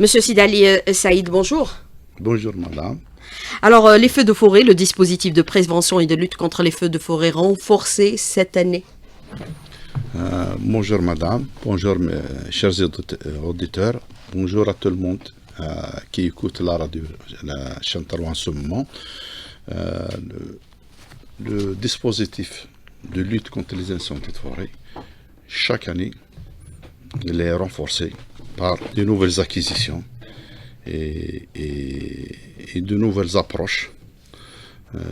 Monsieur Sidali Saïd, bonjour. Bonjour madame. Alors, les feux de forêt, le dispositif de prévention et de lutte contre les feux de forêt renforcé cette année. Bonjour madame, bonjour mes chers auditeurs, bonjour à tout le monde qui écoute la radio, la chaîne Tarouan en ce moment. Le dispositif de lutte contre les incendies de forêt, chaque année, il est renforcé par de nouvelles acquisitions et de nouvelles approches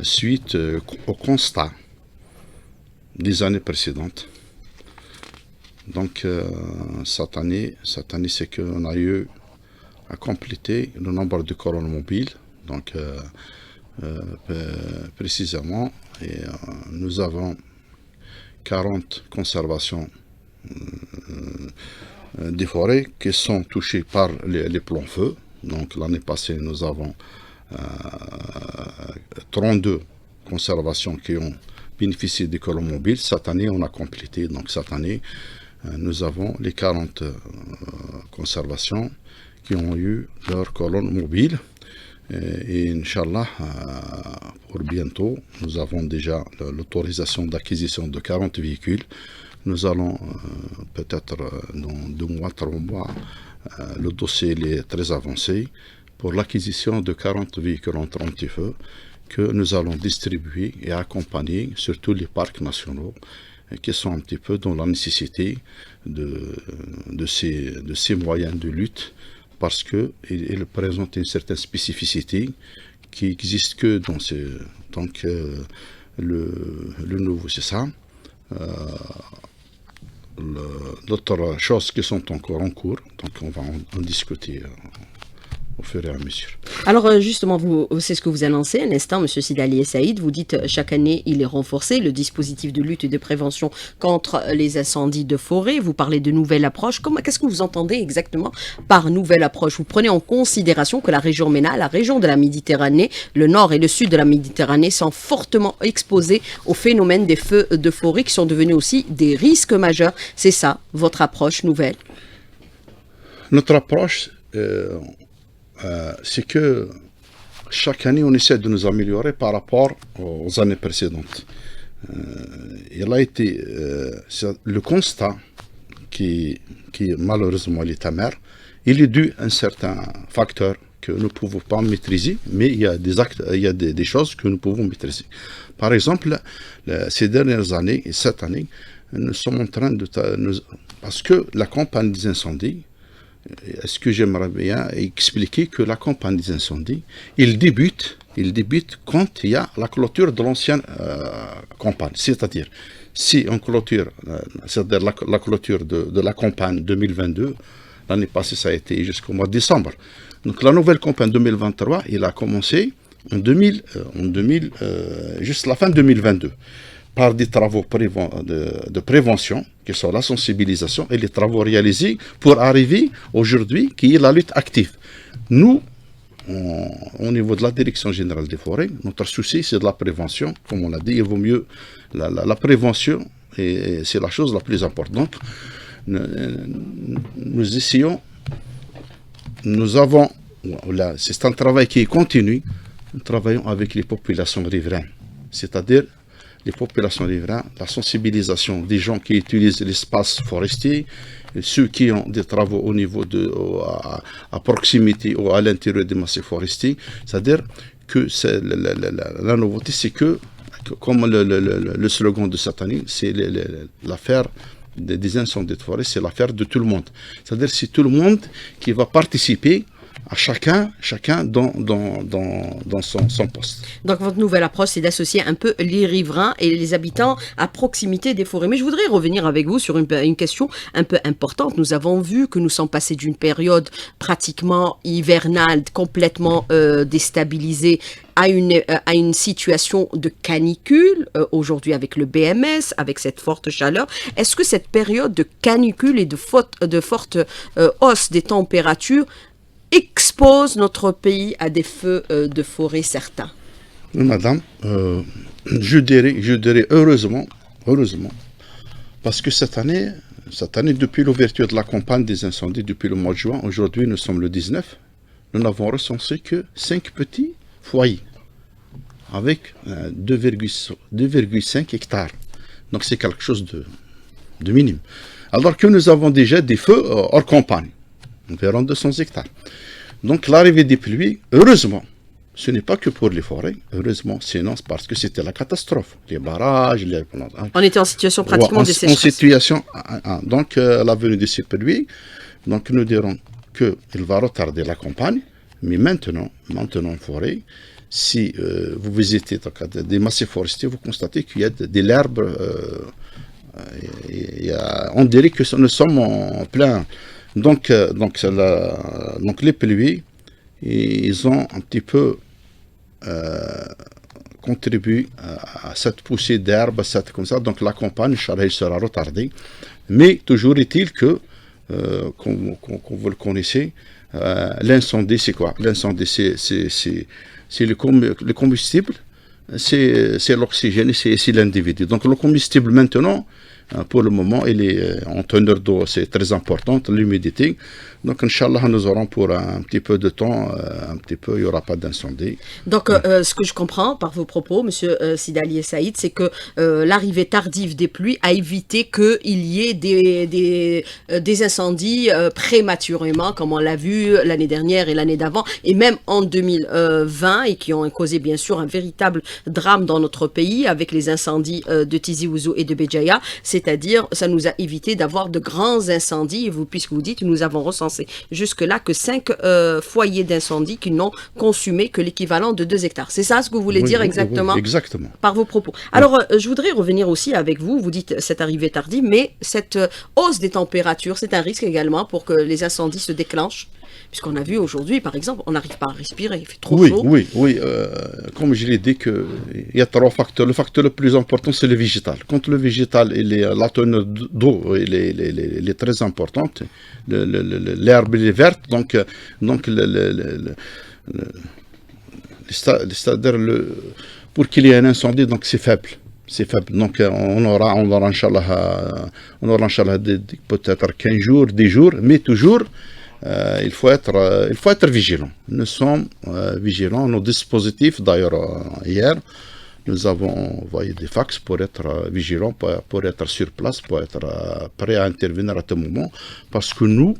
suite au constat des années précédentes. Donc cette année c'est qu'on a eu à compléter le nombre de colonnes mobiles. Donc précisément, nous avons 40 conservations des forêts qui sont touchées par les plans feu. Donc l'année passée, nous avons 32 conservations qui ont bénéficié des colonnes mobiles. Cette année, on a complété. Donc cette année, nous avons les 40 conservations qui ont eu leur colonne mobile. Et Inch'Allah, pour bientôt, nous avons déjà l'autorisation d'acquisition de 40 véhicules. Nous allons peut-être dans 2 mois, 3 mois, le dossier est très avancé pour l'acquisition de 40 véhicules anti-feu que nous allons distribuer et accompagner sur tous les parcs nationaux qui sont un petit peu dans la nécessité de ces moyens de lutte, parce qu'il présente une certaine spécificité qui n'existe que dans ces... Donc le nouveau, c'est ça. D'autres choses qui sont encore en cours, donc on va en discuter au fur et à mesure. Alors justement, c'est ce que vous annoncez un instant, Monsieur Sidali Saïd. Vous dites chaque année il est renforcé, le dispositif de lutte et de prévention contre les incendies de forêt. Vous parlez de nouvelle approche. Qu'est-ce que vous entendez exactement par nouvelle approche? Vous prenez en considération que la région MENA, la région de la Méditerranée, le nord et le sud de la Méditerranée sont fortement exposés au phénomène des feux de forêt qui sont devenus aussi des risques majeurs. C'est ça, votre approche nouvelle? Notre approche, c'est que chaque année, on essaie de nous améliorer par rapport aux années précédentes. Il a été le constat qui malheureusement est amer, il est dû à un certain facteur que nous ne pouvons pas maîtriser, mais il y a des choses que nous pouvons maîtriser. Par exemple, ces dernières années et cette année, nous sommes en train parce que la campagne des incendies, est-ce que j'aimerais bien expliquer que la campagne des incendies, il débute quand il y a la clôture de l'ancienne campagne. C'est-à-dire, si on clôture, c'est-à-dire la clôture de la campagne 2022, l'année passée ça a été jusqu'au mois de décembre. Donc la nouvelle campagne 2023, il a commencé juste la fin 2022. Par des travaux de prévention, qui sont la sensibilisation et les travaux réalisés pour arriver aujourd'hui, qui est la lutte active. Nous, au niveau de la Direction Générale des Forêts, notre souci, c'est de la prévention. Comme on l'a dit, il vaut mieux la prévention, et c'est la chose la plus importante. Nous essayons, c'est un travail qui est continu, nous travaillons avec les populations riveraines, c'est-à-dire les populations riveraines, la sensibilisation des gens qui utilisent l'espace forestier, ceux qui ont des travaux au niveau à proximité ou à l'intérieur des massifs forestiers. C'est-à-dire que la nouveauté, c'est que, comme le slogan de cette année, c'est l'affaire des incendies de forêt, c'est l'affaire de tout le monde. C'est-à-dire c'est tout le monde qui va participer à chacun dans son poste. Donc votre nouvelle approche, c'est d'associer un peu les riverains et les habitants à proximité des forêts. Mais je voudrais revenir avec vous sur une question un peu importante. Nous avons vu que nous sommes passés d'une période pratiquement hivernale, complètement déstabilisée, à une situation de canicule, aujourd'hui avec le BMS, avec cette forte chaleur. Est-ce que cette période de canicule et de forte hausse des températures expose notre pays à des feux de forêt certains? Madame, je dirais heureusement, parce que cette année, cette année, depuis l'ouverture de la campagne des incendies, depuis le mois de juin, aujourd'hui nous sommes le 19, nous n'avons recensé que 5 petits foyers avec 2,5 hectares. Donc c'est quelque chose de minime. Alors que nous avons déjà des feux hors campagne, environ 200 hectares. Donc l'arrivée des pluies, heureusement, ce n'est pas que pour les forêts, heureusement, sinon c'est parce que c'était la catastrophe. Les barrages, On était en situation pratiquement de sécheresse. En situation, donc la venue de ces pluies, donc nous dirons qu'il va retarder la campagne, mais maintenant en forêt, si vous visitez des massifs forestiers, vous constatez qu'il y a de l'herbe, on dirait que nous sommes en plein. Donc les pluies, ils ont un petit peu contribué à cette poussée d'herbe, comme ça. Donc la campagne, Inch'Allah, sera retardée. Mais toujours est-il que, comme vous le connaissez, l'incendie, c'est quoi? L'incendie, c'est le combustible, c'est l'oxygène, c'est l'individu. Donc le combustible maintenant, pour le moment, il est en teneur d'eau, c'est très importante, l'humidité. Donc, Inch'Allah, nous aurons pour un petit peu de temps, il n'y aura pas d'incendie. Donc, ce que je comprends par vos propos, Monsieur Sidali et Saïd, c'est que l'arrivée tardive des pluies a évité qu'il y ait des incendies prématurément, comme on l'a vu l'année dernière et l'année d'avant, et même en 2020, et qui ont causé bien sûr un véritable drame dans notre pays avec les incendies de Tizi Ouzou et de Béjaïa. C'est-à-dire, ça nous a évité d'avoir de grands incendies, puisque vous dites, nous avons recensé jusque-là que 5 foyers d'incendie qui n'ont consumé que l'équivalent de 2 hectares. C'est ça ce que vous voulez dire exactement? Oui, exactement. Par vos propos. Alors, je voudrais revenir aussi avec vous. Vous dites cette arrivée tardive, mais cette hausse des températures, c'est un risque également pour que les incendies se déclenchent. Puisqu'on a vu aujourd'hui, par exemple, on n'arrive pas à respirer, il fait trop chaud. Oui. Comme je l'ai dit, il y a 3 facteurs. Le facteur le plus important, c'est le végétal. Quand le végétal, la teneur d'eau, il est très importante. L'herbe est verte, donc c'est-à-dire pour qu'il y ait un incendie, donc c'est faible. C'est faible. Donc on aura Inch'Allah, peut-être 15 jours, 10 jours, mais toujours. Il faut être vigilant. Nous sommes vigilants. Nos dispositifs, d'ailleurs, hier, nous avons envoyé des fax pour être vigilants, pour être sur place, pour être prêts à intervenir à tout moment. Parce que nous,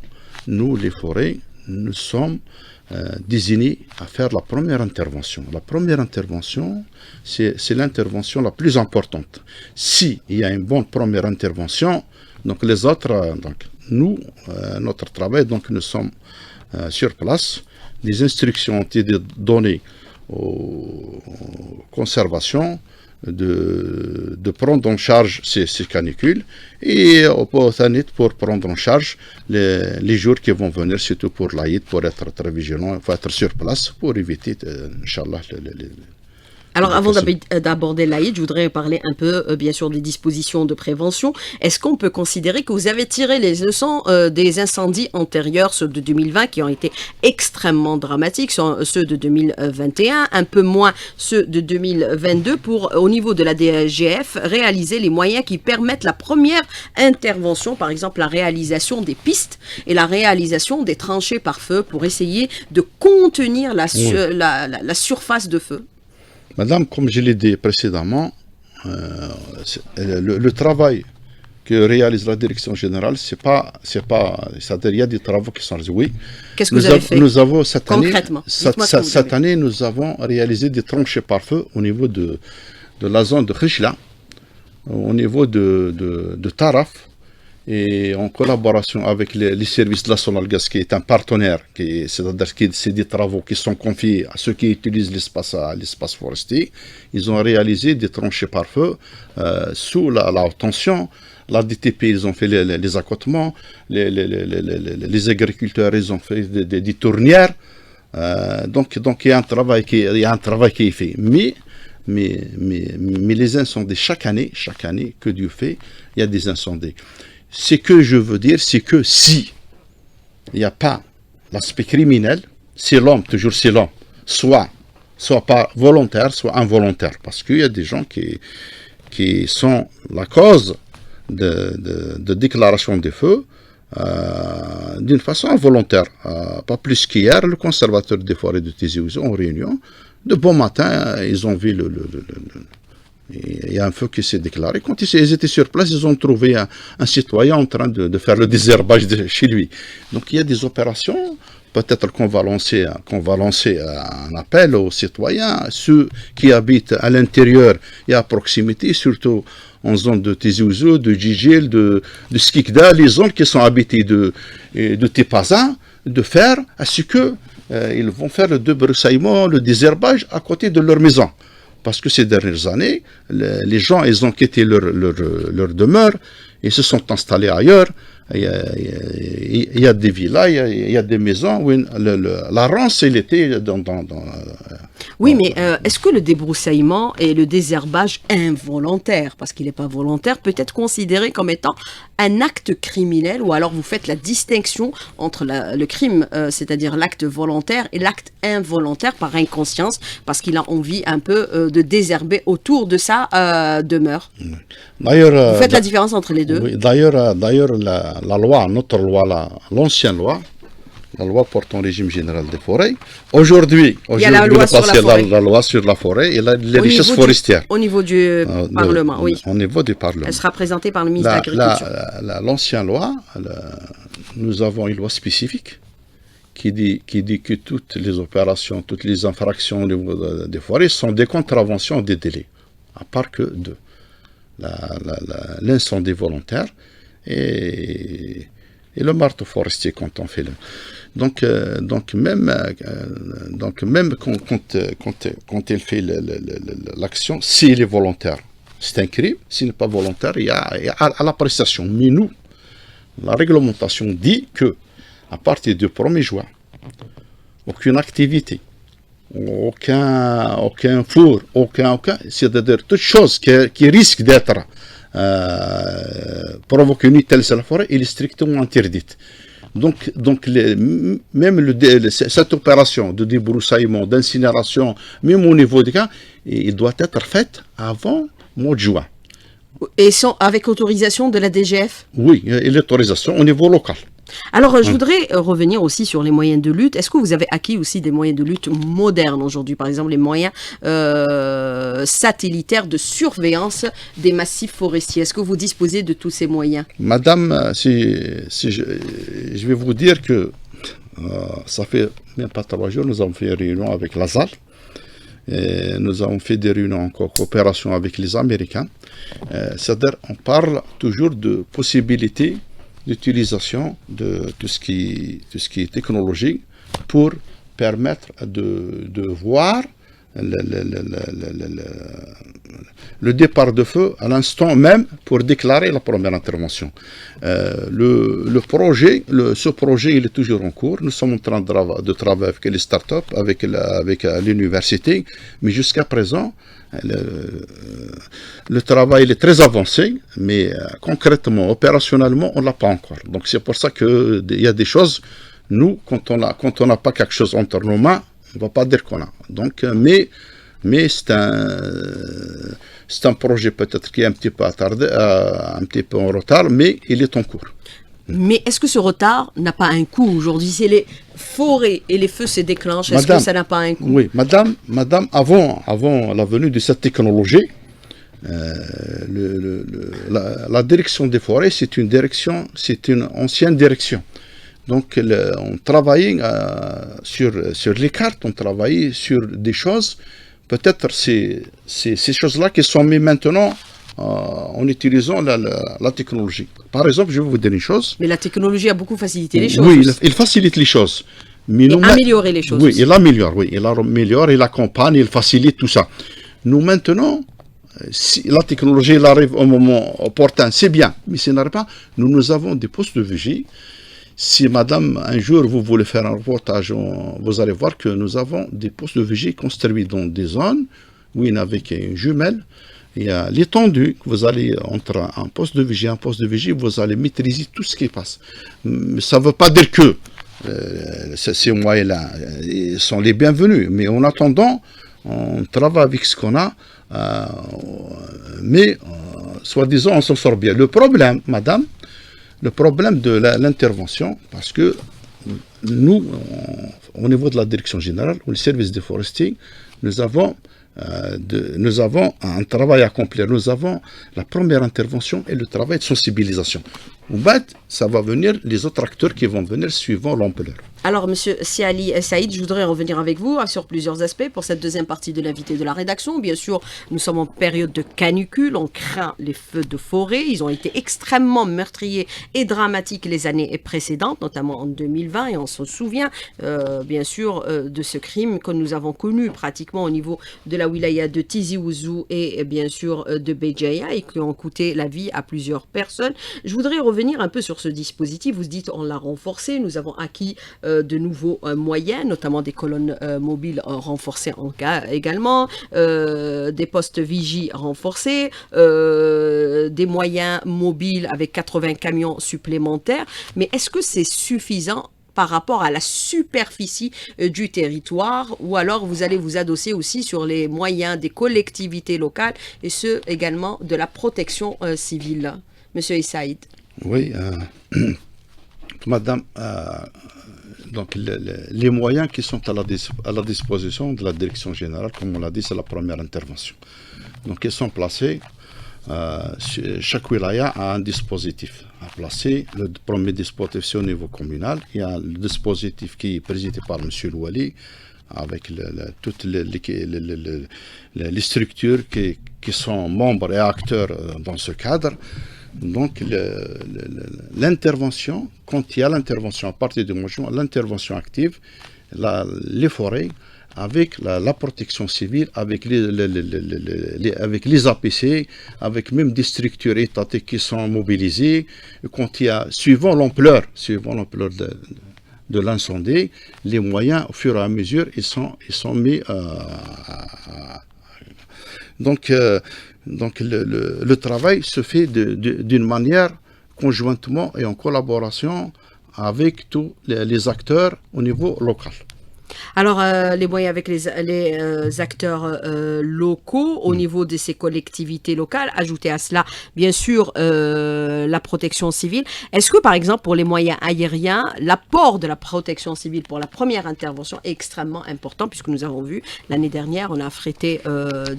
les forêts, nous sommes désignés à faire la première intervention. La première intervention, c'est l'intervention la plus importante. S'il y a une bonne première intervention, donc les autres... Nous, notre travail, donc nous sommes sur place. Des instructions ont été données aux conservations de prendre en charge ces canicules et aux botanites pour prendre en charge les jours qui vont venir, surtout pour l'Aïd, pour être très vigilant, il faut être sur place pour éviter, Inch'Allah, Alors, avant d'aborder l'Aïd, je voudrais parler un peu, bien sûr, des dispositions de prévention. Est-ce qu'on peut considérer que vous avez tiré les leçons des incendies antérieurs, ceux de 2020, qui ont été extrêmement dramatiques, ceux de 2021, un peu moins ceux de 2022, pour, au niveau de la DGF, réaliser les moyens qui permettent la première intervention, par exemple la réalisation des pistes et la réalisation des tranchées par feu pour essayer de contenir la surface de feu? Madame, comme je l'ai dit précédemment, le travail que réalise la direction générale, c'est-à-dire il y a des travaux qui sont réalisés. Qu'est-ce que vous avez fait nous avons cette année, nous avons réalisé des tranchées par feu au niveau de la zone de Khishla, au niveau de Taraf, et en collaboration avec les services de la Sonalgas, qui est un partenaire, c'est-à-dire que c'est des travaux qui sont confiés à ceux qui utilisent l'espace forestier. Ils ont réalisé des tranchées par feu sous la haute tension. La DTP, ils ont fait les accotements. Les agriculteurs, ils ont fait des tournières. Donc il y a un travail qui est fait. Mais les incendies, chaque année, que Dieu fait, il y a des incendies. Ce que je veux dire, c'est que si il n'y a pas l'aspect criminel, c'est l'homme, toujours c'est l'homme, soit pas volontaire, soit involontaire, parce qu'il y a des gens qui sont la cause de déclaration des feux d'une façon involontaire. Pas plus qu'hier, le conservateur des forêts de Tizi Ouzou en réunion, de bon matin, ils ont vu il y a un feu qui s'est déclaré. Quand ils étaient sur place, ils ont trouvé un citoyen en train de faire le désherbage chez lui. Donc il y a des opérations. Peut-être qu'on va lancer un appel aux citoyens, ceux qui habitent à l'intérieur et à proximité, surtout en zone de Tizi Ouzou, de Djidjil, de Skikda, les zones qui sont habitées de Tipaza, de faire à ce que ils vont faire le débroussaillement, le désherbage à côté de leur maison. Parce que ces dernières années, les gens, ils ont quitté leur demeure et se sont installés ailleurs. Il y a des villas, il y a des maisons où la rance, elle était Oui, mais est-ce que le débroussaillement et le désherbage involontaire, parce qu'il n'est pas volontaire, peut être considéré comme étant un acte criminel, ou alors vous faites la distinction entre le crime, c'est-à-dire l'acte volontaire, et l'acte involontaire par inconscience, parce qu'il a envie un peu de désherber autour de sa demeure. D'ailleurs, vous faites la différence entre les deux. Oui, d'ailleurs, la loi, notre loi, l'ancienne loi, la loi portant régime général des forêts. Aujourd'hui, il y a la loi sur la forêt. La loi sur la forêt et les richesses forestières. Au niveau du Parlement, oui. Au niveau du Parlement. Elle sera présentée par le ministre de l'Agriculture. L'ancienne loi, nous avons une loi spécifique qui dit que toutes les opérations, toutes les infractions au niveau des forêts sont des contraventions des délais, à part que deux. L'incendie volontaire et le marteau forestier quand on fait le... Donc même quand il fait l'action, s'il est volontaire, c'est un crime. S'il n'est pas volontaire, il y a à l'appréciation. Mais nous, la réglementation dit que à partir du 1er juin, aucune activité, aucun four, c'est-à-dire toute chose qui risque d'être provoquer une telle la forêt, il est strictement interdite. Donc cette opération de débroussaillement, d'incinération, même au niveau des cas, il doit être faite avant le mois de juin. Et avec autorisation de la DGF? Oui, et l'autorisation au niveau local. Alors, je voudrais revenir aussi sur les moyens de lutte. Est-ce que vous avez acquis aussi des moyens de lutte modernes aujourd'hui? Par exemple, les moyens satellitaires de surveillance des massifs forestiers. Est-ce que vous disposez de tous ces moyens? Madame, je vais vous dire que ça fait même pas 3 jours, nous avons fait une réunion avec la ZAL. Et nous avons fait des réunions en coopération avec les Américains. C'est-à-dire, on parle toujours de possibilités d'utilisation de tout ce qui est technologique pour permettre de voir le départ de feu à l'instant même pour déclarer la première intervention. Ce projet il est toujours en cours. Nous sommes en train de travailler avec les startups, avec l'université, mais jusqu'à présent, le travail il est très avancé, mais concrètement, opérationnellement, on ne l'a pas encore. Donc c'est pour ça qu'il y a des choses, nous, quand on n'a pas quelque chose entre nos mains, on ne va pas dire qu'on a. Donc, mais c'est un projet peut-être qui est un petit peu attardé, un petit peu en retard, mais il est en cours. Mais est-ce que ce retard n'a pas un coût aujourd'hui? Si les forêts et les feux se déclenchent, est-ce que ça n'a pas un coût? Oui, madame, avant la venue de cette technologie, la direction des forêts, c'est une ancienne direction. Donc, on travaillait sur les cartes, on travaillait sur des choses, peut-être ces choses-là qui sont mises maintenant en utilisant la technologie. Par exemple, je vais vous dire une chose. Mais la technologie a beaucoup facilité les choses. Oui, il facilite les choses. Mais améliorer les choses. Oui, il améliore, il accompagne, il facilite tout ça. Nous maintenant, si la technologie elle arrive au moment opportun, c'est bien. Mais si elle n'arrive pas, nous avons des postes de vigie. Si madame, un jour vous voulez faire un reportage, vous allez voir que nous avons des postes de vigie construits dans des zones où il y a avec une jumelle. Il y a l'étendue, vous allez entre un poste de vigie, vous allez maîtriser tout ce qui passe. Ça ne veut pas dire que ces moyens-là sont les bienvenus, mais en attendant, on travaille avec ce qu'on a, mais soi-disant, on s'en sort bien. Le problème, madame, le problème de l'intervention, parce que nous, au niveau de la direction générale, ou le service des forestiers, nous avons un travail à accomplir. Nous avons la première intervention et le travail de sensibilisation. Au bas, ça va venir les autres acteurs qui vont venir suivant l'ampleur. Alors, Monsieur Siali Saïd, je voudrais revenir avec vous sur plusieurs aspects pour cette deuxième partie de l'invité de la rédaction. Bien sûr, nous sommes en période de canicule, on craint les feux de forêt. Ils ont été extrêmement meurtriers et dramatiques les années précédentes, notamment en 2020, et on se souvient, bien sûr, de ce crime que nous avons connu pratiquement au niveau de la wilaya de Tizi Ouzou et bien sûr de Béjaïa et qui ont coûté la vie à plusieurs personnes. Je voudrais revenir un peu sur ce dispositif. Vous dites on l'a renforcé, nous avons acquis de nouveaux moyens, notamment des colonnes mobiles renforcées en cas également, des postes vigie renforcés, des moyens mobiles avec 80 camions supplémentaires. Mais est-ce que c'est suffisant par rapport à la superficie du territoire, ou alors vous allez vous adosser aussi sur les moyens des collectivités locales et ceux également de la protection civile? Monsieur Issaïd. Oui, madame, donc les moyens qui sont à la disposition de la direction générale, comme on l'a dit, c'est la première intervention. Donc ils sont placés, chaque wilaya a un dispositif à placer. Le premier dispositif, c'est au niveau communal. Il y a le dispositif qui est présidé par M. Louali, avec toutes les structures qui sont membres et acteurs dans ce cadre. Donc l'intervention, quand il y a l'intervention à partir du moment, l'intervention active, les forêts, avec la protection civile, avec les APC, avec même des structures étatiques qui sont mobilisées, quand il y a, suivant l'ampleur de l'incendie, les moyens, au fur et à mesure, ils sont mis Donc le travail se fait d'une manière conjointement et en collaboration avec tous les acteurs au niveau local. Alors, les moyens avec les acteurs locaux au niveau de ces collectivités locales, ajouter à cela, bien sûr, la protection civile. Est-ce que, par exemple, pour les moyens aériens, l'apport de la protection civile pour la première intervention est extrêmement important, puisque nous avons vu, l'année dernière, on a affrété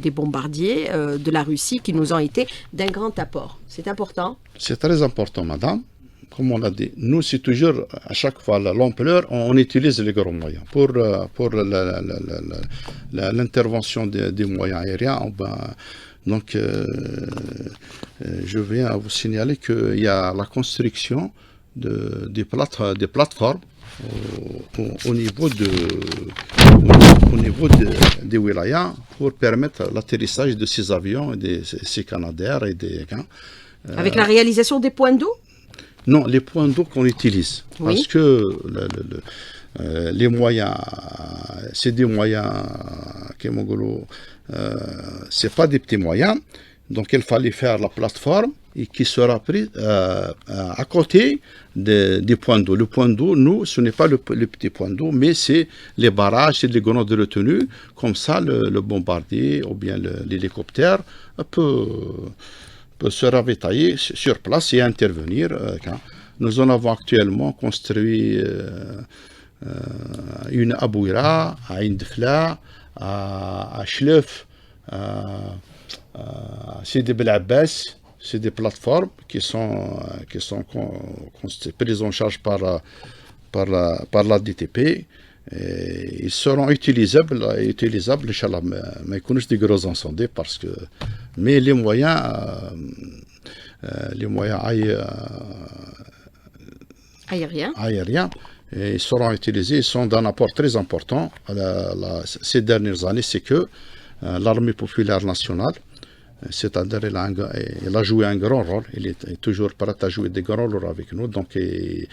des bombardiers de la Russie qui nous ont été d'un grand apport. C'est important? C'est très important, madame. Comme on l'a dit, nous, c'est toujours, à chaque fois, l'ampleur, on utilise les grands moyens. Pour l'intervention des moyens aériens, donc, je viens à vous signaler qu'il y a la construction des plateformes au niveau des wilayas pour permettre l'atterrissage de ces avions, ces Canadair et des... Avec la réalisation des points d'eau? Non, les points d'eau qu'on utilise. Oui. Parce que les moyens, c'est des moyens, c'est pas des petits moyens. Donc il fallait faire la plateforme et qui sera prise à côté des points d'eau. Le point d'eau, nous, ce n'est pas le petit point d'eau, mais c'est les barrages, c'est les grenades de retenue. Comme ça, le bombardier ou bien l'hélicoptère peut se ravitailler sur place et intervenir. Nous en avons actuellement construit une à Bouira, à Indfla, à Chlef, à Sidi Bel Abbas. C'est des plateformes qui sont prises en charge par la DTP. Et ils seront utilisables, Inch'Allah, mais ils connaissent des gros incendies parce que, mais les moyens aériens, ils seront utilisés, ils sont d'un apport très important ces dernières années. C'est que l'armée populaire nationale, c'est-à-dire il a joué un grand rôle, il est toujours prêt à jouer des grands rôles avec nous, donc ils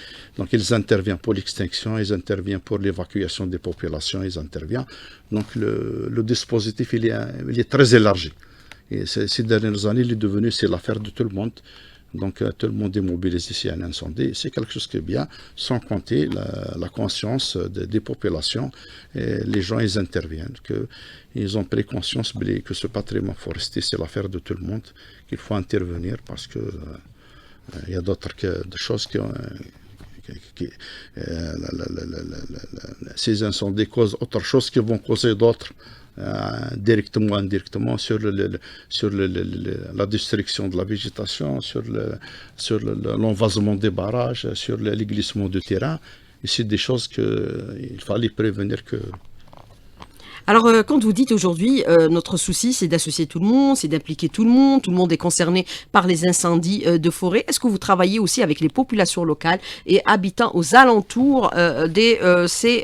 interviennent pour l'extinction, ils interviennent pour l'évacuation des populations, ils interviennent. Donc le dispositif il est très élargi. Et ces dernières années, il est devenu, c'est l'affaire de tout le monde. Donc tout le monde est mobilisé s'il y a un incendie. C'est quelque chose qui est bien, sans compter la conscience des populations. Et les gens, ils interviennent, qu'ils ont pris conscience que ce patrimoine forestier, c'est l'affaire de tout le monde, qu'il faut intervenir parce que il y a d'autres choses ces incendies causent autre chose qui vont causer d'autres. Directement ou indirectement sur la destruction de la végétation, sur l'envasement des barrages, sur les glissements de terrain. Et c'est des choses qu'il fallait prévenir que... Alors, quand vous dites aujourd'hui, notre souci, c'est d'associer tout le monde, c'est d'impliquer tout le monde est concerné par les incendies de forêt. Est-ce que vous travaillez aussi avec les populations locales et habitants aux alentours ces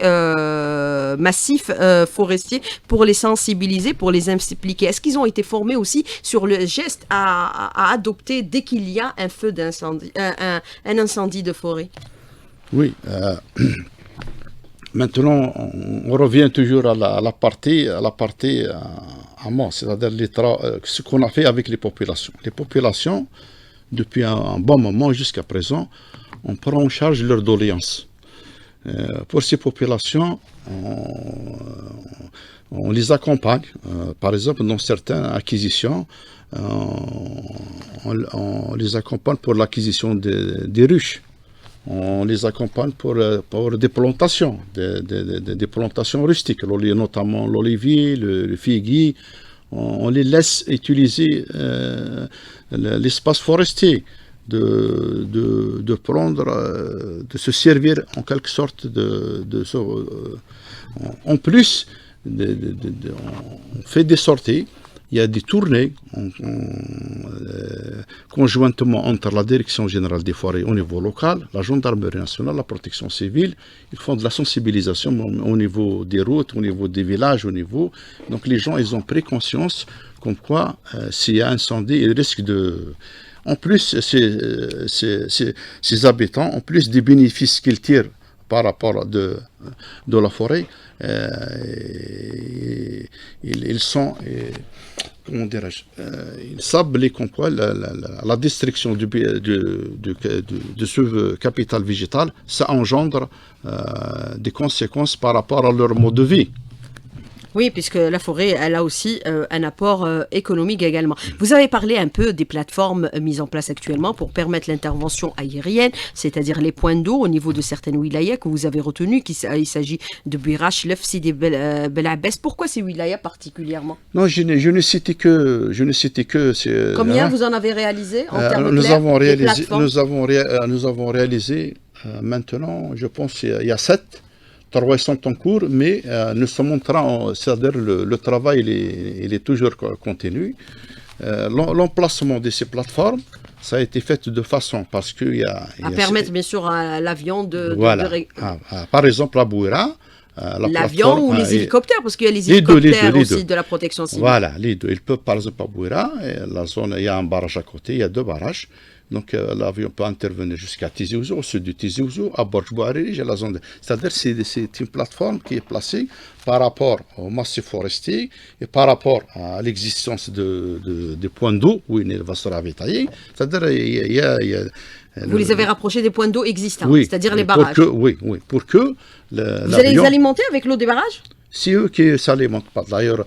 massifs forestiers pour les sensibiliser, pour les impliquer? Est-ce qu'ils ont été formés aussi sur le geste à adopter dès qu'il y a un feu d'incendie, un incendie de forêt? Oui. Maintenant, on revient toujours à la partie amont, c'est-à-dire ce qu'on a fait avec les populations. Les populations, depuis un bon moment jusqu'à présent, on prend en charge leurs doléances. Pour ces populations, on les accompagne. Par exemple, dans certaines acquisitions, on les accompagne pour l'acquisition des ruches. On les accompagne pour des plantations, des plantations rustiques, notamment l'olivier, le figuier. On les laisse utiliser l'espace forestier, de prendre, de se servir en quelque sorte en plus, on fait des sorties. Il y a des tournées conjointement entre la Direction générale des forêts au niveau local, la gendarmerie nationale, la protection civile. Ils font de la sensibilisation au niveau des routes, au niveau des villages, Donc les gens, ils ont pris conscience comme quoi s'il y a incendie, ils risquent de... En plus, ces habitants, en plus des bénéfices qu'ils tirent par rapport de la forêt, ils sont... comment dirais-je, ils savent comme quoi la destruction de ce capital végétal, ça engendre des conséquences par rapport à leur mode de vie. Oui, puisque la forêt, elle a aussi un apport économique également. Vous avez parlé un peu des plateformes mises en place actuellement pour permettre l'intervention aérienne, c'est-à-dire les points d'eau au niveau de certaines wilayas que vous avez retenues, il s'agit de Birache, Lef, Sidi Bel Abbès. Pourquoi ces wilayas particulièrement? Non, je ne citais que... Combien vous en avez réalisé en termes nous clairs, nous avons réalisé maintenant, je pense, il y a 7. 3 sont en cours, mais nous sommes en train, c'est-à-dire le travail il est toujours continu. L'emplacement de ces plateformes, ça a été fait de façon parce qu'il y a... permettre bien sûr à l'avion de... Voilà. Par exemple, à Bouira, l'avion ou les hélicoptères, parce qu'il y a les hélicoptères aussi de la protection civile. Voilà, les deux. Ils peuvent, par exemple, à Bouira, la zone, il y a un barrage à côté, il y a 2 barrages. Donc l'avion peut intervenir jusqu'à Tizi Ouzou, au sud de Tizi Ouzou, à Borj-Bouariri, la zone. C'est-à-dire c'est une plateforme qui est placée par rapport au massif forestier et par rapport à l'existence des points d'eau où il va se ravitailler. C'est-à-dire il y a vous les avez rapprochés des points d'eau existants, oui, c'est-à-dire les barrages. Pour que vous allez les alimenter avec l'eau des barrages? C'est eux qui ne s'alimentent pas. D'ailleurs,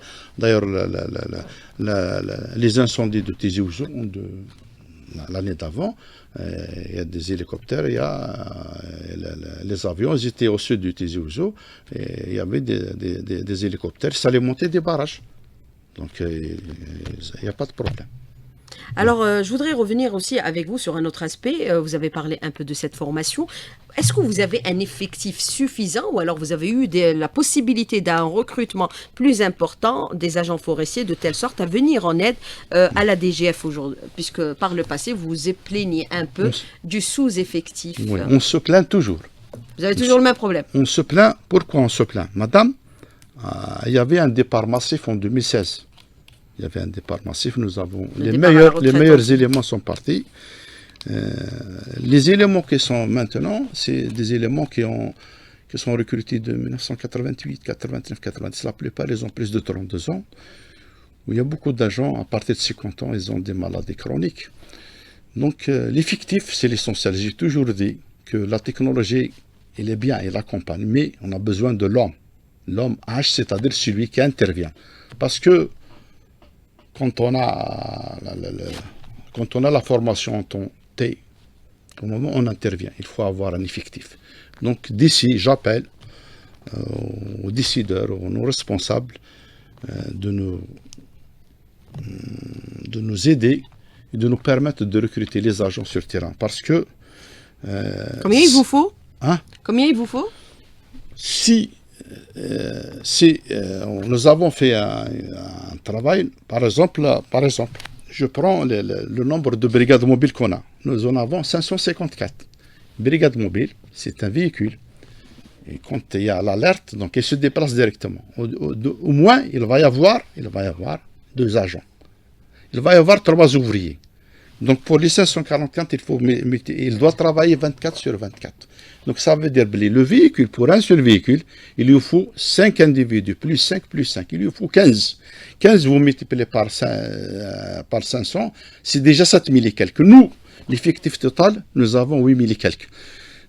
les incendies de Tizi Ouzou l'année d'avant, il y a des hélicoptères, il y a les avions, ils étaient au sud du Tizi Ouzou, et il y avait des hélicoptères, ça s'alimentaient des barrages. Donc il n'y a pas de problème. Alors, je voudrais revenir aussi avec vous sur un autre aspect. Vous avez parlé un peu de cette formation. Est-ce que vous avez un effectif suffisant ou alors vous avez eu la possibilité d'un recrutement plus important des agents forestiers de telle sorte à venir en aide à la DGF aujourd'hui? Puisque par le passé, vous vous plaignez un peu du sous-effectif. Oui, on se plaint toujours. Vous avez toujours le même problème. On se plaint. Pourquoi on se plaint? Madame, il y avait un départ massif en 2016. Il y avait un départ massif, nous avons les meilleurs éléments sont partis. Les éléments qui sont maintenant, c'est des éléments qui sont recrutés de 1988, 89, 90. La plupart, ils ont plus de 32 ans. Où il y a beaucoup d'agents, à partir de 50 ans, ils ont des maladies chroniques. Donc l'effectif, c'est l'essentiel. J'ai toujours dit que la technologie, elle est bien, elle accompagne, mais on a besoin de l'homme. L'homme H, c'est-à-dire celui qui intervient. Parce que quand on a la formation en temps T, au moment où on intervient, il faut avoir un effectif. Donc d'ici, j'appelle aux décideurs, aux nos responsables, de nous aider et de nous permettre de recruter les agents sur terrain. Parce que... Combien il vous faut? Hein? Combien il vous faut? Si nous avons fait un travail, par exemple, je prends le nombre de brigades mobiles qu'on a. Nous en avons 554. Brigade mobile, c'est un véhicule. Et quand il y a l'alerte, donc il se déplace directement. Au moins, il va y avoir 2 agents. Il va y avoir 3 ouvriers. Donc pour les 544, il doit travailler 24 sur 24. Donc ça veut dire le véhicule, pour un seul véhicule, il lui faut 5 individus, plus 5, il lui faut 15. 15, vous multipliez par 500, c'est déjà 7000 et quelques. Nous, l'effectif total, nous avons 8000 et quelques.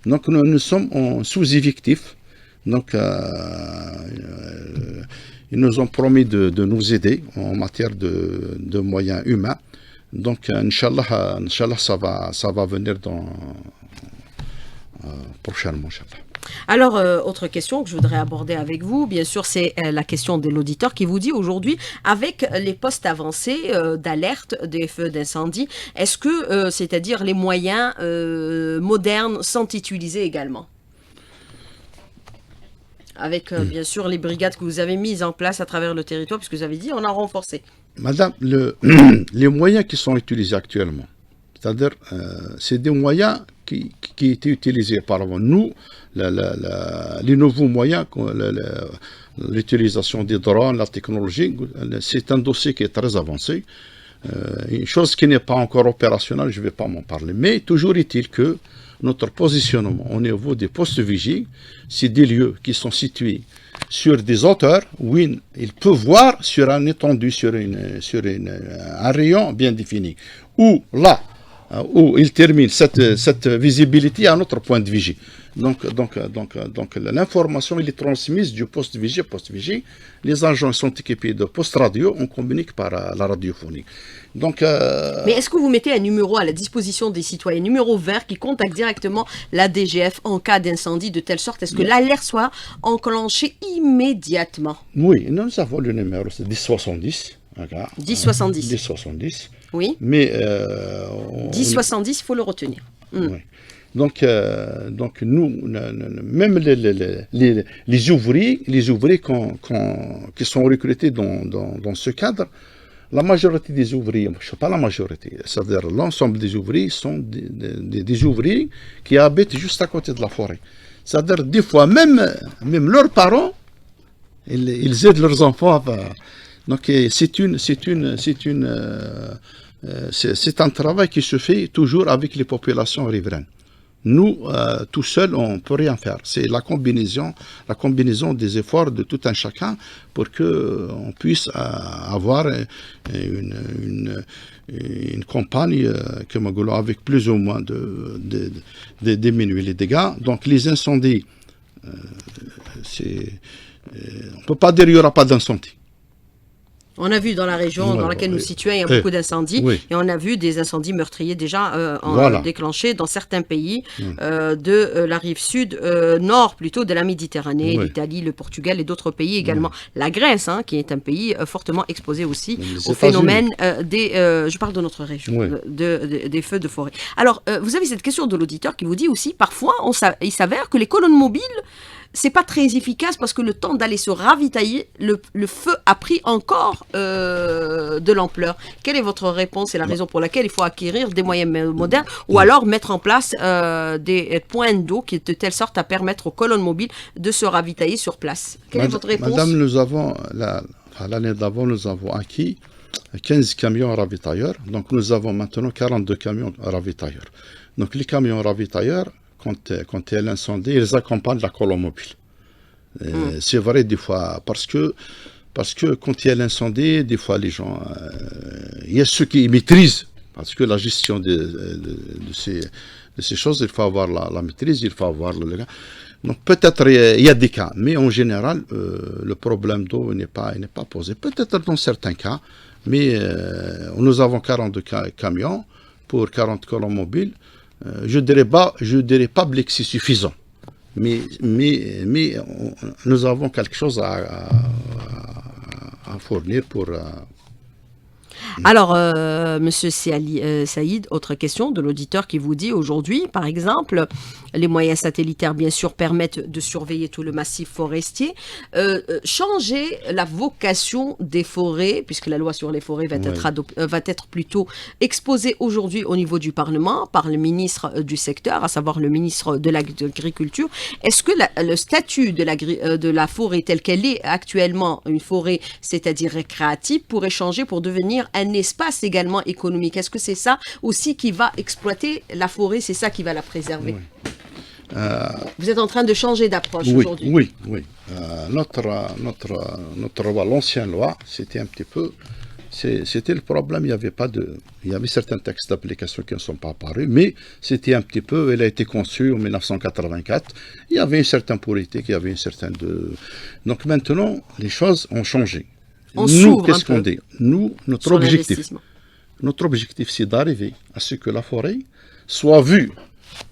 Donc nous sommes en sous-effectif. Donc ils nous ont promis de nous aider en matière de moyens humains. Donc Inch'Allah, ça va venir prochainement, Inch'Allah. Alors, autre question que je voudrais aborder avec vous, bien sûr, c'est la question de l'auditeur qui vous dit aujourd'hui, avec les postes avancés d'alerte des feux d'incendie, est-ce que, c'est-à-dire les moyens modernes sont utilisés également? Avec, bien sûr, les brigades que vous avez mises en place à travers le territoire, puisque vous avez dit on a renforcé. Madame, les moyens qui sont utilisés actuellement, c'est-à-dire, c'est des moyens qui étaient utilisés auparavant. Nous, les nouveaux moyens, l'utilisation des drones, la technologie, c'est un dossier qui est très avancé. Une chose qui n'est pas encore opérationnelle, je ne vais pas m'en parler. Mais toujours est-il que notre positionnement au niveau des postes vigies, c'est des lieux qui sont situés sur des hauteurs où il peut voir sur un étendu, sur un rayon bien défini. Où là, où il termine cette visibilité à notre point de vigie. Donc l'information est transmise du poste vigie. Les agents sont équipés de postes radio, on communique par la radiophonie. Donc, mais est-ce que vous mettez un numéro à la disposition des citoyens, numéro vert qui contacte directement la DGF en cas d'incendie, de telle sorte est-ce que l'alerte soit enclenchée immédiatement? Oui, nous avons le numéro, c'est 1070. 1070. 1070. Oui. Mais 1070, il faut le retenir. Oui. Donc nous, même les ouvriers qui sont recrutés dans ce cadre, la majorité des ouvriers, je ne sais pas la majorité, c'est-à-dire l'ensemble des ouvriers sont des ouvriers qui habitent juste à côté de la forêt. C'est-à-dire des fois, même leurs parents, ils aident leurs enfants. Donc c'est un travail qui se fait toujours avec les populations riveraines. Nous, tout seuls, on ne peut rien faire. C'est la combinaison des efforts de tout un chacun pour qu'on puisse avoir une campagne avec plus ou moins de diminuer les dégâts. Donc les incendies, on ne peut pas dire qu'il n'y aura pas d'incendie. On a vu dans la région dans laquelle nous situons, il y a beaucoup d'incendies. Et on a vu des incendies meurtriers déjà déclenchés dans certains pays de la rive sud, nord plutôt, de la Méditerranée, l'Italie, le Portugal et d'autres pays également. La Grèce, qui est un pays fortement exposé aussi au phénomène je parle de notre région, des feux de forêt. Alors, vous avez cette question de l'auditeur qui vous dit aussi, parfois, il s'avère que les colonnes mobiles, c'est pas très efficace parce que le temps d'aller se ravitailler, le feu a pris encore de l'ampleur. Quelle est votre réponse? C'est la raison pour laquelle il faut acquérir des moyens modernes ou alors mettre en place des points d'eau qui de telle sorte à permettre aux colonnes mobiles de se ravitailler sur place. Quelle est votre réponse? Madame, l'année d'avant, nous avons acquis 15 camions ravitailleurs. Donc nous avons maintenant 42 camions ravitailleurs. Donc les camions ravitailleurs, quand il y a l'incendie, ils accompagnent la colonne mobile. C'est vrai des fois, parce que quand il y a l'incendie, des fois les gens, il y a ceux qui maîtrisent, Parce que la gestion de ces choses, il faut avoir la maîtrise, il faut avoir le... Donc peut-être il y a des cas, mais en général, le problème d'eau n'est pas posé. Peut-être dans certains cas, mais nous avons 42 camions pour 40 colonnes mobiles. Je dirais pas que c'est suffisant, mais nous avons quelque chose à fournir pour... Alors, Monsieur Saïd, autre question de l'auditeur qui vous dit aujourd'hui, par exemple, les moyens satellitaires, bien sûr, permettent de surveiller tout le massif forestier. Changer la vocation des forêts, puisque la loi sur les forêts va être plutôt exposée aujourd'hui au niveau du Parlement par le ministre du secteur, à savoir le ministre de l'Agriculture. Est-ce que le statut de la forêt telle qu'elle est actuellement, une forêt, c'est-à-dire récréative, pourrait changer pour devenir un espace également économique? Est-ce que c'est ça aussi qui va exploiter la forêt, c'est ça qui va la préserver? Vous êtes en train de changer d'approche aujourd'hui. Oui. Notre loi, l'ancienne loi, c'était un petit peu... C'était le problème, il y avait certains textes d'application qui ne sont pas apparus, mais c'était un petit peu, elle a été conçue en 1984, il y avait une certaine politique, il y avait une certaine... Donc maintenant, les choses ont changé. Nous, qu'est-ce qu'on dit? Nous, notre objectif, c'est d'arriver à ce que la forêt soit vue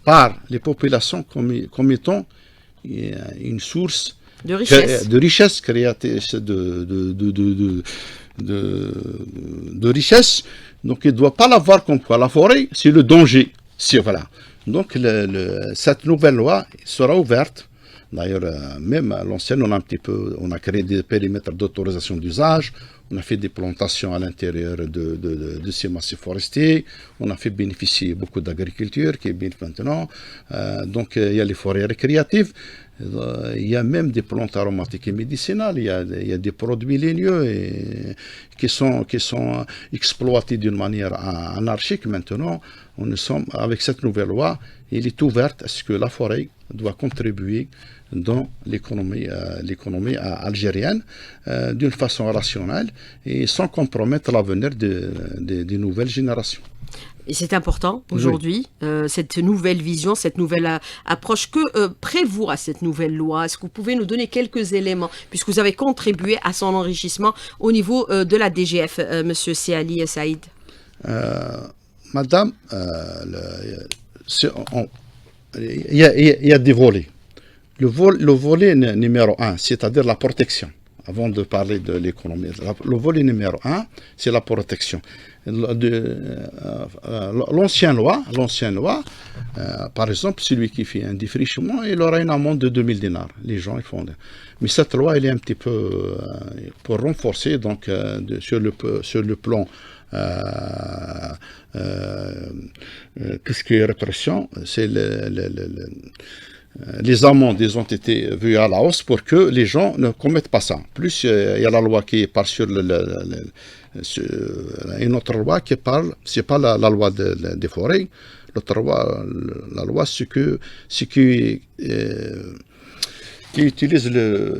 par les populations comme étant une source de richesse créatrice de richesse. Donc, il ne doit pas la voir comme quoi la forêt, c'est le danger. Voilà. Donc, cette nouvelle loi sera ouverte. D'ailleurs, même à l'ancienne, on a créé des périmètres d'autorisation d'usage, on a fait des plantations à l'intérieur de ces massifs forestiers, on a fait bénéficier beaucoup d'agriculture qui est bien maintenant. Donc, il y a les forêts récréatives, il y a même des plantes aromatiques et médicinales, il y a des produits ligneux qui sont exploités d'une manière anarchique. Maintenant, avec cette nouvelle loi, il est ouverte à ce que la forêt doit contribuer dans l'économie algérienne d'une façon rationnelle et sans compromettre l'avenir des nouvelles générations. Et c'est important aujourd'hui, cette nouvelle vision, cette nouvelle approche. Que prévoit cette nouvelle loi? Est-ce que vous pouvez nous donner quelques éléments, puisque vous avez contribué à son enrichissement au niveau de la DGF, Monsieur Siali Saïd? Madame, il y a des volets. Le volet numéro 1, c'est-à-dire la protection. Avant de parler de l'économie, le volet numéro 1, c'est la protection. L'ancienne loi, par exemple, celui qui fait un défrichement, il aura une amende de 2000 dinars. Les gens, ils font... Mais cette loi, elle est un petit peu pour renforcer, donc, sur le plan tout ce qui est répression, c'est les amendes ont été vues à la hausse pour que les gens ne commettent pas ça. Plus, il y a la loi qui part sur une autre loi qui parle, c'est pas la loi des forêts, l'autre loi, la loi, c'est qui utilisent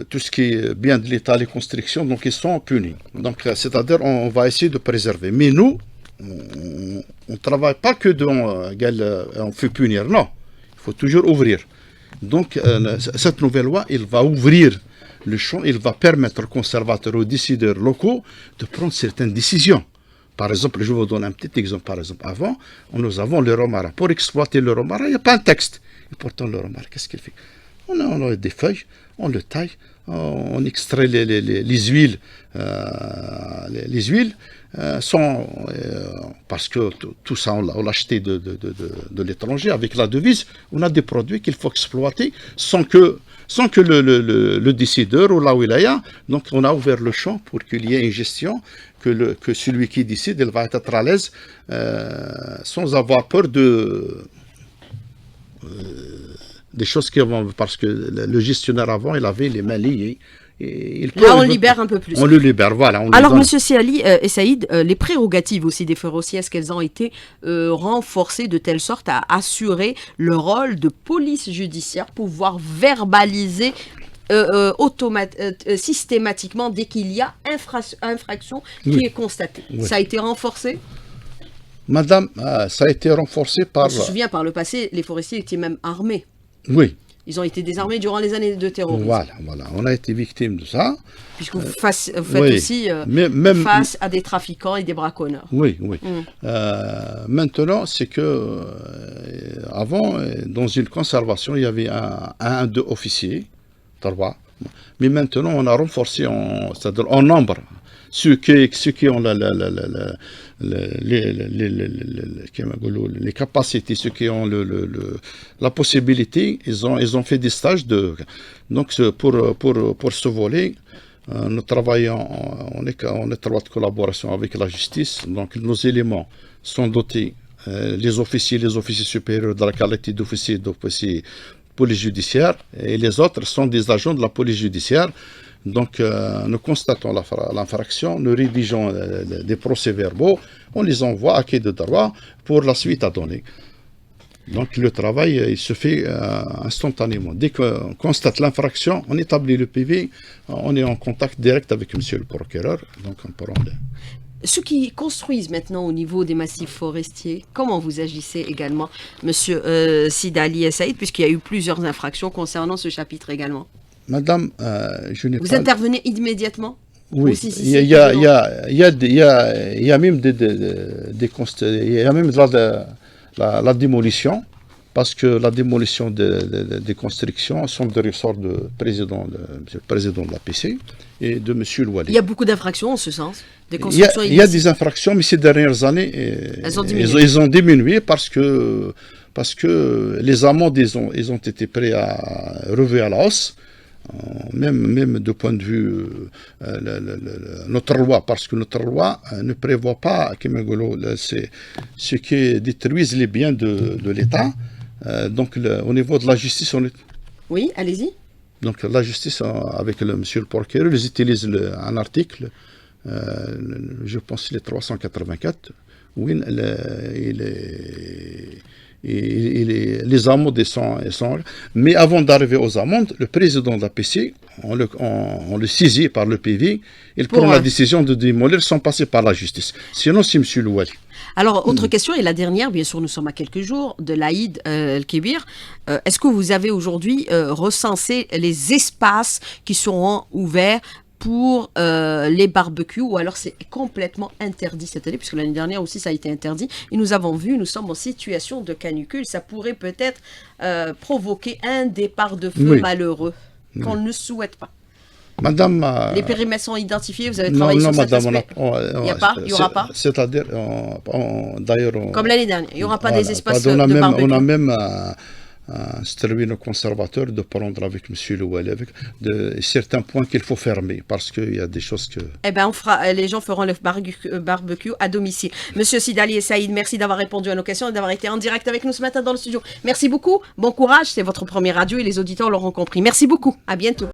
tout ce qui est bien de l'État, les constructions, donc ils sont punis. Donc, c'est-à-dire, on va essayer de préserver. Mais nous, on ne travaille pas que on fait punir, non. Il faut toujours ouvrir. Donc, cette nouvelle loi, elle va ouvrir le champ, elle va permettre aux conservateurs, aux décideurs locaux de prendre certaines décisions. Par exemple, je vous donne un petit exemple. Par exemple, avant, nous avons le romarin. Pour exploiter le romarin, il n'y a pas un texte. Et pourtant, le romarin, qu'est-ce qu'il fait? On a des feuilles, on le taille, on extrait les huiles. Les huiles sont... parce que tout ça, on l'a acheté de l'étranger avec la devise. On a des produits qu'il faut exploiter sans que le décideur ou la wilaya, donc on a ouvert le champ pour qu'il y ait une gestion, que celui qui décide, il va être à l'aise sans avoir peur des choses qui vont, parce que le gestionnaire avant, il avait les mains liées. Là, on libère un peu plus. On le libère, voilà. Alors, Monsieur Siali et Saïd, les prérogatives aussi des forestiers, est-ce qu'elles ont été renforcées de telle sorte à assurer le rôle de police judiciaire, pouvoir verbaliser systématiquement dès qu'il y a infraction qui est constatée? Ça a été renforcé? Madame, ça a été renforcé par... On se souvient, par le passé, les forestiers étaient même armés. Oui, Ils ont été désarmés durant les années de terrorisme. voilà. On a été victime de ça. Puisque vous faites oui. aussi Même, face à des trafiquants et des braconneurs. Oui. Mm. Maintenant, c'est que avant, dans une conservation, il y avait deux officiers, trois. Mais maintenant, on a renforcé, c'est-à-dire en nombre, ceux qui ont les capacités, ceux qui ont la possibilité, ils ont fait des stages donc pour ce volet. Nous travaillons en étroite collaboration avec la justice. Donc nos éléments sont dotés, les officiers supérieurs de la qualité d'officier police judiciaire, et les autres sont des agents de la police judiciaire. Donc nous constatons l'infraction, nous rédigeons des procès-verbaux, on les envoie à quai de droit pour la suite à donner. Donc le travail, il se fait instantanément. Dès qu'on constate l'infraction, on établit le PV, on est en contact direct avec monsieur le procureur. Donc on pourra... Ceux qui construisent maintenant au niveau des massifs forestiers, comment vous agissez également, monsieur Sidali Saïd, puisqu'il y a eu plusieurs infractions concernant ce chapitre également? Madame, je n'ai pas... Vous intervenez immédiatement? Oui, il y a même la démolition, parce que la démolition des constructions sont de ressort monsieur le président de la PC et de monsieur Louali. Il y a beaucoup d'infractions en ce sens, des constructions. Il y a des infractions, mais ces dernières années, elles ont diminué parce que les amendes, ils ont été prêts à revu à la hausse. Même de point de vue notre loi, parce que notre loi ne prévoit pas ce qui détruise les biens de l'État. Donc au niveau de la justice, Oui, allez-y. Donc la justice, avec monsieur le procureur, ils utilisent un article, je pense le 384, où les amendes sont... Mais avant d'arriver aux amendes, le président de la PC, on le saisit par le PV, il prend la décision de démolir sans passer par la justice. Sinon, c'est M. Louali. Alors, autre question, et la dernière, bien sûr, nous sommes à quelques jours de l'Aïd el-Kébir. Est-ce que vous avez aujourd'hui recensé les espaces qui seront ouverts pour les barbecues, ou alors c'est complètement interdit cette année, puisque l'année dernière aussi ça a été interdit, et nous avons vu, nous sommes en situation de canicule, ça pourrait peut-être provoquer un départ de feu malheureux, qu'on ne souhaite pas. Madame... les périmètres sont identifiés, vous avez travaillé sur cet aspect. Il n'y a pas, il n'y aura pas. C'est-à-dire, d'ailleurs... Comme l'année dernière, il n'y aura pas des espaces de barbecue. On a même... instruit nos conservateurs de prendre avec M. Louali certains points qu'il faut fermer, parce qu'il y a des choses que... Eh bien, les gens feront le barbecue à domicile. Monsieur Sidali Saïd, merci d'avoir répondu à nos questions et d'avoir été en direct avec nous ce matin dans le studio. Merci beaucoup, bon courage, c'est votre première radio et les auditeurs l'auront compris. Merci beaucoup, à bientôt.